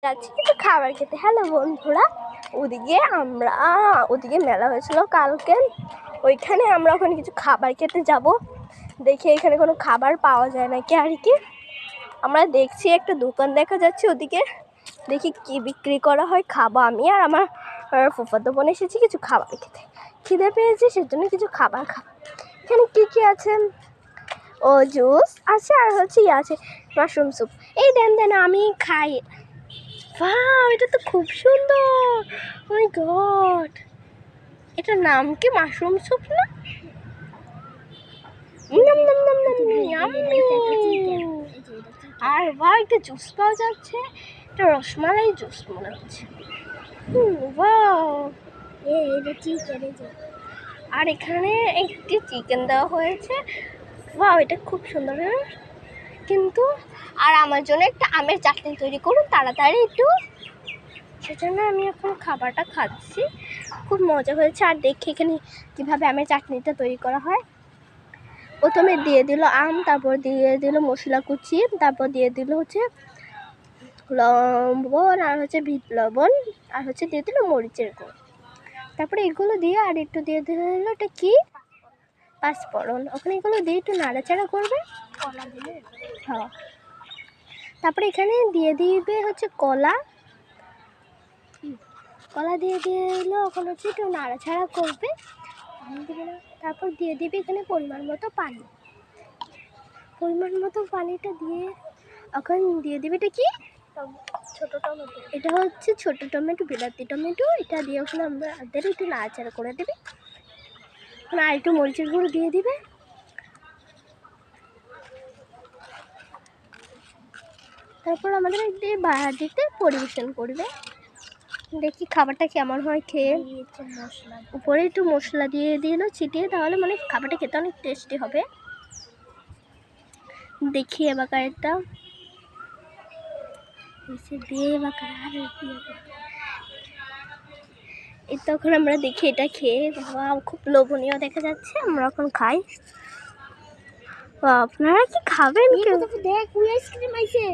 যাচ্ছি কিছু খাবার খেতে। হ্যালো বন্ধুরা, ওদিকে মেলা হয়েছিল কালকে, ওইখানে আমরা ওখানে কিছু খাবার খেতে যাব। দেখি এখানে কোনো খাবার পাওয়া যায় নাকি আর কি। আমরা দেখছি একটা দোকান দেখা যাচ্ছে ওদিকে, দেখি কি বিক্রি করা হয়। খাবো আমি আর আমার ফুফাতো বোন এসেছি কিছু খাবার খেতে। খিদে পেয়েছি সেজন্য কিছু খাবার খাবো। এখানে কি আছে? ও জুস আছে আর হচ্ছে আছে মাশরুম স্যুপ। এই দেন আমি খাই। ওয়াও, এটা তো খুব সুন্দর। ও মাই গড, এটার নাম কি মাশরুম স্যুপ না? আর ওয়াও, একটা জুস পাওয়া যাচ্ছে, এটা রসমালাই জুস মনে হচ্ছে। ওয়াও, আর এখানে একটি চিকেন দেওয়া হয়েছে। ওয়াও, এটা খুব সুন্দর। কিন্তু আর আমার জন্য একটা আমের চাটনি তৈরি করুন তাড়াতাড়ি একটু। সেজন্য আমি এখন খাবারটা খাচ্ছি, খুব মজা হয়েছে। আর দেখি এখানে কীভাবে আমের চাটনিটা তৈরি করা হয়। প্রথমে দিয়ে দিল আম, তারপর দিয়ে দিল মশলা কুচি, তারপর দিয়ে দিল হচ্ছে লবণ আর হচ্ছে বিট লবণ, আর হচ্ছে দিয়ে দিল মরিচের গুঁড়ো। তারপরে এগুলো দিয়ে আর একটু দিয়ে দিল এটা কি পাঁচফোড়ন। ওখানে এগুলো দিয়ে একটু নাড়াচাড়া করবে। হ্যাঁ, তারপরে এখানে দিয়ে দিবে হচ্ছে কলা দিয়ে দিল। ওখানে হচ্ছে একটু নাড়াচাড়া করবে। তারপর দিয়ে দিবে এখানে পরিমাণ মতো পানিটা দিয়ে এখন দিয়ে দিবে এটা কি ছোট টমেটো। এটা হচ্ছে ছোট টমেটো, বিলাতি টমেটো। এটা দিয়ে ওখানে আমরা একটু নাড়াচাড়া করে দেবে। ওখানে আর একটু মরিচের গুঁড়ো দিয়ে দিবে। তারপর আমাদের একটি বাড়িতে পরিবেশন করবে। দেখি খাবারটা কেমন হয় খেয়ে। উপরে একটু মশলা দিয়ে দিল ছিটিয়ে, তাহলে মানে খাবারটা খেতে অনেক টেস্টি হবে। দেখি এবার এটা এই তখন আমরা দেখি এটা খেয়ে খুব লোভনীয় দেখা যাচ্ছে। আমরা এখন খাই। আপনারা কি খাবেন? দেখ আইসক্রিম আইছে।